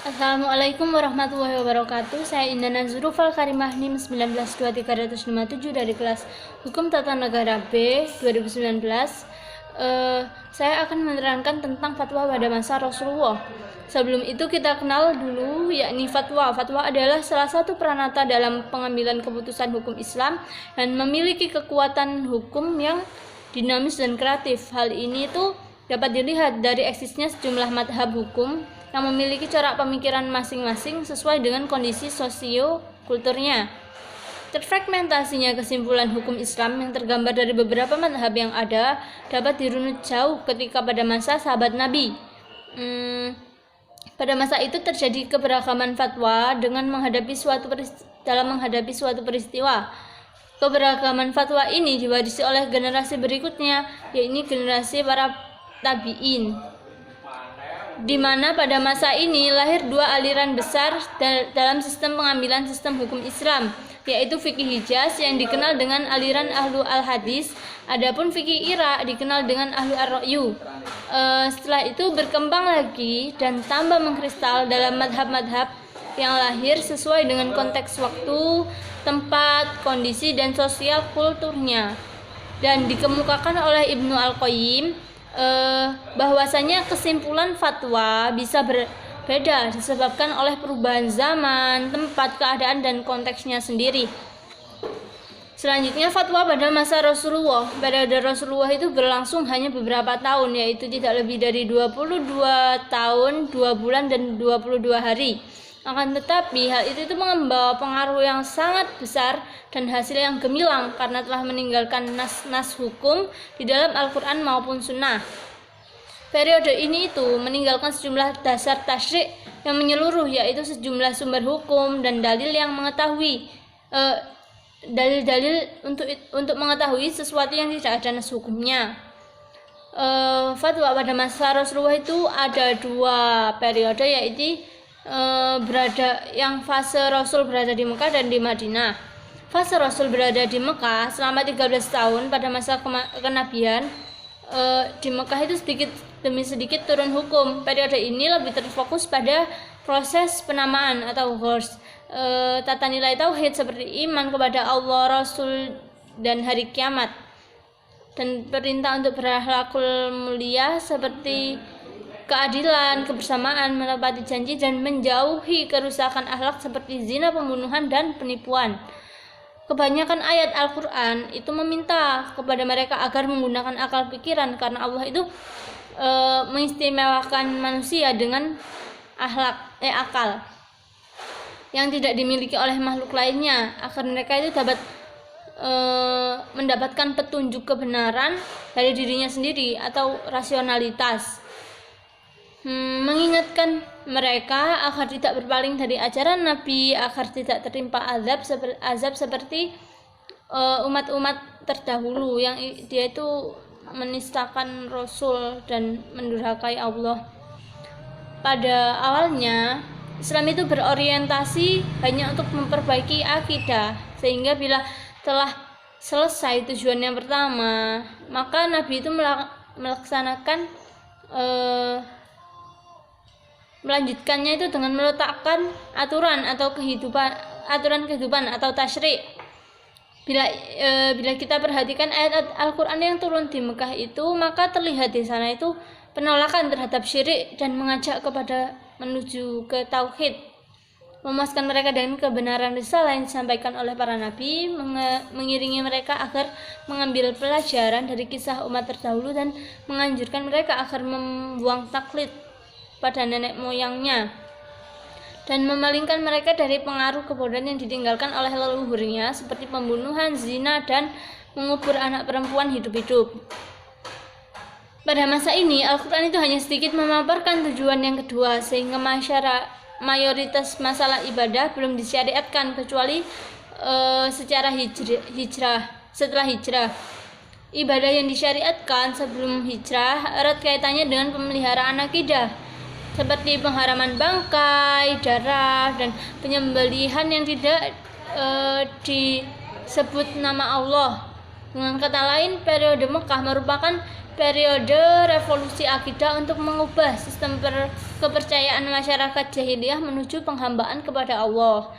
Assalamualaikum warahmatullahi wabarakatuh. Saya Indah Nazrufal Karimah NIM 192357 dari kelas Hukum Tata Negara B 2019. Saya akan menerangkan tentang fatwa pada masa Rasulullah. Sebelum itu kita kenal dulu yakni fatwa. Fatwa adalah salah satu peranata dalam pengambilan keputusan hukum Islam dan memiliki kekuatan hukum yang dinamis dan kreatif. Hal ini itu dapat dilihat dari eksisnya sejumlah madhab hukum yang memiliki corak pemikiran masing-masing sesuai dengan kondisi sosio-kulturnya. Terfragmentasinya kesimpulan hukum Islam yang tergambar dari beberapa madhab yang ada dapat dirunut jauh ketika pada masa sahabat Nabi. Pada masa itu terjadi keberagaman fatwa dalam menghadapi suatu peristiwa. Keberagaman fatwa ini diwarisi oleh generasi berikutnya, yaitu generasi para tabi'in, di mana pada masa ini lahir dua aliran besar dalam sistem pengambilan sistem hukum Islam, yaitu fikih Hijaz yang dikenal dengan aliran ahlu al-hadis, adapun fikih Irak dikenal dengan ahlu ar-ra'yu. Setelah itu berkembang lagi dan tambah mengkristal dalam madhab-madhab yang lahir sesuai dengan konteks waktu, tempat, kondisi, dan sosial kulturnya, dan dikemukakan oleh Ibnu Al-Qayyim bahwasanya kesimpulan fatwa bisa berbeda disebabkan oleh perubahan zaman, tempat, keadaan, dan konteksnya sendiri. Selanjutnya, fatwa pada masa Rasulullah. Periode Rasulullah itu berlangsung hanya beberapa tahun, yaitu tidak lebih dari 22 tahun, 2 bulan, dan 22 hari. Akan tetapi hal itu membawa pengaruh yang sangat besar dan hasil yang gemilang karena telah meninggalkan nas-nas hukum di dalam Al-Quran maupun Sunnah. Periode ini itu meninggalkan sejumlah dasar tasyrik yang menyeluruh, yaitu sejumlah sumber hukum dan dalil yang mengetahui dalil-dalil untuk mengetahui sesuatu yang tidak ada nas hukumnya. Fatwa pada masa Rasulullah itu ada dua periode, yaitu fase Rasul berada di Mekah dan di Madinah. Fase Rasul berada di Mekah selama 13 tahun pada masa kenabian. Di Mekah itu sedikit demi sedikit turun hukum. Periode ini lebih terfokus pada proses penamaan atau tata nilai tauhid seperti iman kepada Allah, Rasul, dan hari kiamat, dan perintah untuk berakhlakul mulia seperti keadilan, kebersamaan, menepati janji, dan menjauhi kerusakan akhlak seperti zina, pembunuhan, dan penipuan. Kebanyakan ayat Al-Quran itu meminta kepada mereka agar menggunakan akal pikiran, karena Allah itu mengistimewakan manusia dengan akal yang tidak dimiliki oleh makhluk lainnya, agar mereka itu dapat mendapatkan petunjuk kebenaran dari dirinya sendiri atau rasionalitas. Mengingatkan mereka agar tidak berpaling dari ajaran Nabi, agar tidak tertimpa azab seperti umat-umat terdahulu yang dia itu menistakan Rasul dan mendurhakai Allah. Pada awalnya Islam itu berorientasi hanya untuk memperbaiki akidah, sehingga bila telah selesai tujuan yang pertama, maka Nabi itu melanjutkannya itu dengan meletakkan aturan kehidupan atau tasyrik. Bila kita perhatikan ayat Al-Quran yang turun di Mekah itu, maka terlihat di sana itu penolakan terhadap syirik dan mengajak kepada menuju ke tauhid, memuaskan mereka dengan kebenaran risalah yang disampaikan oleh para nabi, mengiringi mereka agar mengambil pelajaran dari kisah umat terdahulu, dan menganjurkan mereka agar membuang taklid pada nenek moyangnya, dan memalingkan mereka dari pengaruh kebodohan yang ditinggalkan oleh leluhurnya seperti pembunuhan, zina, dan mengubur anak perempuan hidup-hidup. Pada masa ini Al-Quran itu hanya sedikit memaparkan tujuan yang kedua, sehingga mayoritas masalah ibadah belum disyariatkan kecuali secara setelah hijrah. Ibadah yang disyariatkan sebelum hijrah erat kaitannya dengan pemeliharaan akidah, seperti pengharaman bangkai, darah, dan penyembelihan yang tidak disebut nama Allah. Dengan kata lain, periode Mekah merupakan periode revolusi akidah untuk mengubah sistem kepercayaan masyarakat jahiliyah menuju penghambaan kepada Allah.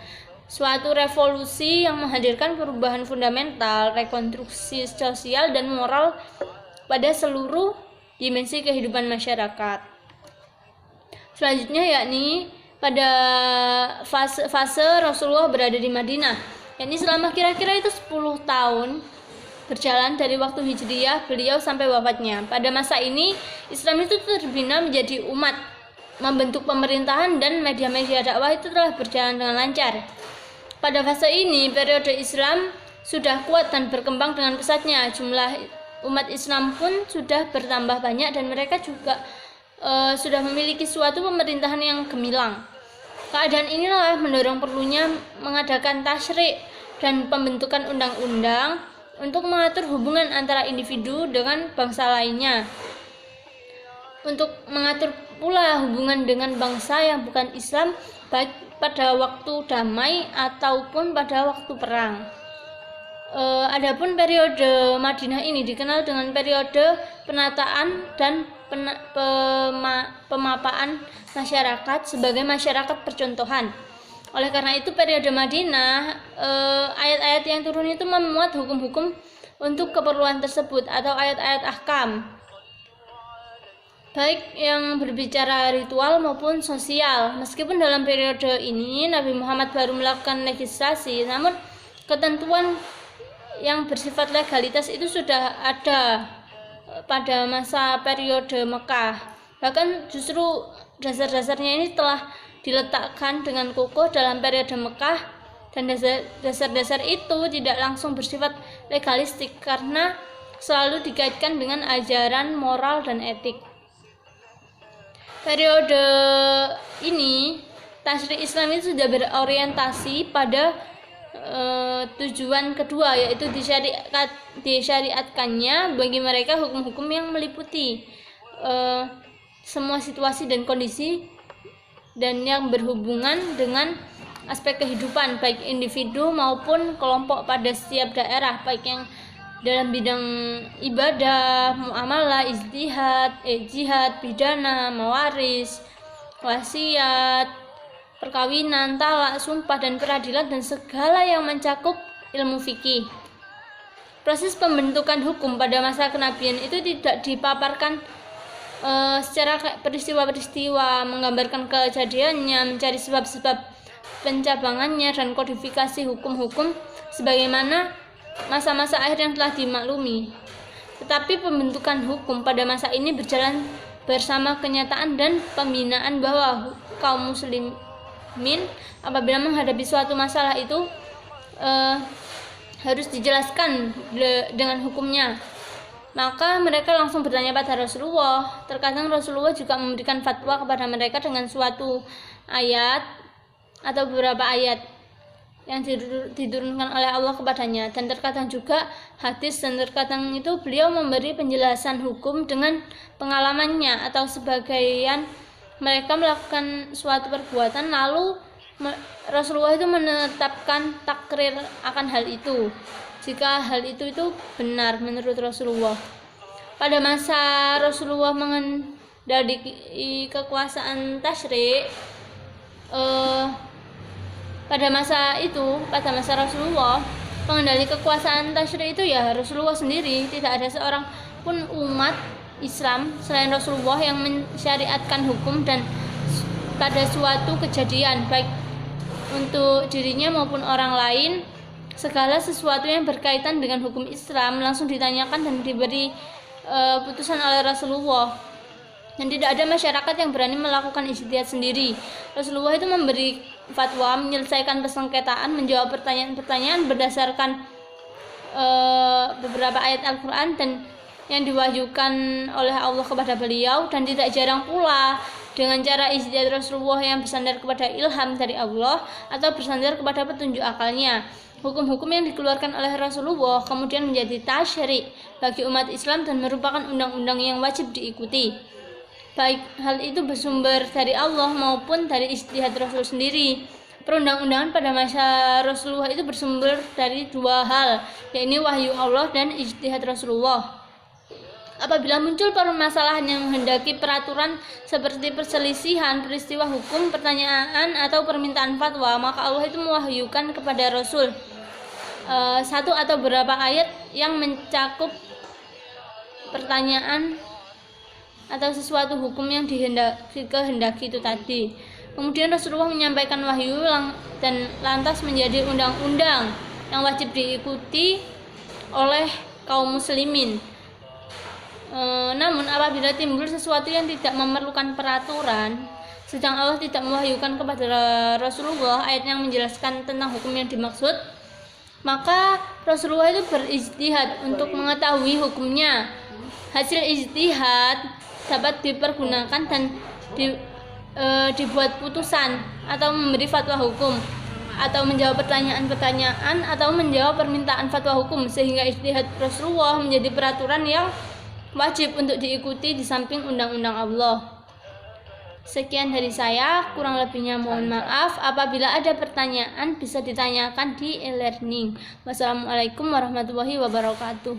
Suatu revolusi yang menghadirkan perubahan fundamental, rekonstruksi sosial dan moral pada seluruh dimensi kehidupan masyarakat. Selanjutnya yakni pada fase Rasulullah berada di Madinah, yakni selama kira-kira itu 10 tahun berjalan dari waktu hijriyah beliau sampai wafatnya. Pada masa ini Islam itu terbina menjadi umat, membentuk pemerintahan dan media-media dakwah itu telah berjalan dengan lancar. Pada fase ini periode Islam sudah kuat dan berkembang dengan pesatnya. Jumlah umat Islam pun sudah bertambah banyak dan mereka juga sudah memiliki suatu pemerintahan yang gemilang. Keadaan inilah mendorong perlunya mengadakan tasyri' dan pembentukan undang-undang untuk mengatur hubungan antara individu dengan bangsa lainnya. Untuk mengatur pula hubungan dengan bangsa yang bukan Islam, baik pada waktu damai ataupun pada waktu perang. Adapun periode Madinah ini dikenal dengan periode penataan dan pemapaan masyarakat sebagai masyarakat percontohan. Oleh karena itu periode Madinah, ayat-ayat yang turun itu memuat hukum-hukum untuk keperluan tersebut atau ayat-ayat ahkam, baik yang berbicara ritual maupun sosial. Meskipun dalam periode ini Nabi Muhammad baru melakukan legislasi, namun ketentuan yang bersifat legalitas itu sudah ada pada masa periode Mekah. Bahkan justru dasar-dasarnya ini telah diletakkan dengan kokoh dalam periode Mekah, dan dasar-dasar itu tidak langsung bersifat legalistik karena selalu dikaitkan dengan ajaran moral dan etik. Periode ini tasyri' Islam itu sudah berorientasi pada tujuan kedua, yaitu disyariatkannya bagi mereka hukum-hukum yang meliputi semua situasi dan kondisi dan yang berhubungan dengan aspek kehidupan baik individu maupun kelompok pada setiap daerah, baik yang dalam bidang ibadah, muamalah, jihad, pidana, mawaris, wasiat, perkawinan, talak, sumpah dan peradilan, dan segala yang mencakup ilmu fikih. Proses pembentukan hukum pada masa kenabian itu tidak dipaparkan secara peristiwa-peristiwa, menggambarkan kejadiannya, mencari sebab-sebab pencabangannya dan kodifikasi hukum-hukum sebagaimana masa-masa akhir yang telah dimaklumi. Tetapi pembentukan hukum pada masa ini berjalan bersama kenyataan dan pembinaan bahwa kaum muslimin apabila menghadapi suatu masalah itu harus dijelaskan dengan hukumnya. Maka mereka langsung bertanya pada Rasulullah. Terkadang Rasulullah juga memberikan fatwa kepada mereka dengan suatu ayat atau beberapa ayat yang diturunkan oleh Allah kepadanya, dan terkadang juga hadis, dan terkadang itu beliau memberi penjelasan hukum dengan pengalamannya atau sebagian mereka melakukan suatu perbuatan lalu Rasulullah itu menetapkan takrir akan hal itu jika hal itu benar menurut Rasulullah. Pada masa Rasulullah mengendalikan kekuasaan tasyri', pada masa Rasulullah, pengendali kekuasaan tasyri' itu ya Rasulullah sendiri. Tidak ada seorang pun umat Islam selain Rasulullah yang mensyariatkan hukum dan pada suatu kejadian, baik untuk dirinya maupun orang lain. Segala sesuatu yang berkaitan dengan hukum Islam langsung ditanyakan dan diberi putusan oleh Rasulullah. Dan tidak ada masyarakat yang berani melakukan ijtihad sendiri. Rasulullah itu memberi fatwa, menyelesaikan persengketaan, menjawab pertanyaan-pertanyaan berdasarkan beberapa ayat Al-Quran dan yang diwahyukan oleh Allah kepada beliau, dan tidak jarang pula dengan cara ijtihad Rasulullah yang bersandar kepada ilham dari Allah atau bersandar kepada petunjuk akalnya. Hukum-hukum yang dikeluarkan oleh Rasulullah kemudian menjadi tasyri' bagi umat Islam dan merupakan undang-undang yang wajib diikuti, baik hal itu bersumber dari Allah maupun dari ijtihad Rasul sendiri. Perundang-undangan pada masa Rasulullah itu bersumber dari dua hal, yaitu wahyu Allah dan ijtihad Rasulullah. Apabila muncul permasalahan yang menghendaki peraturan seperti perselisihan, peristiwa hukum, pertanyaan, atau permintaan fatwa, maka Allah itu mewahyukan kepada Rasul satu atau beberapa ayat yang mencakup pertanyaan atau sesuatu hukum yang dikehendaki itu tadi. Kemudian Rasulullah menyampaikan wahyu dan lantas menjadi undang-undang yang wajib diikuti oleh kaum muslimin. Namun apabila timbul sesuatu yang tidak memerlukan peraturan, sedang Allah tidak mewahyukan kepada Rasulullah ayat yang menjelaskan tentang hukum yang dimaksud, maka Rasulullah itu berijtihad untuk mengetahui hukumnya. Hasil ijtihad dapat dipergunakan dan dibuat putusan atau memberi fatwa hukum, atau menjawab pertanyaan-pertanyaan, atau menjawab permintaan fatwa hukum, sehingga ijtihad Rasulullah menjadi peraturan yang wajib untuk diikuti di samping undang-undang Allah. Sekian dari saya, kurang lebihnya mohon maaf. Apabila ada pertanyaan bisa ditanyakan di e-learning. Wassalamualaikum warahmatullahi wabarakatuh.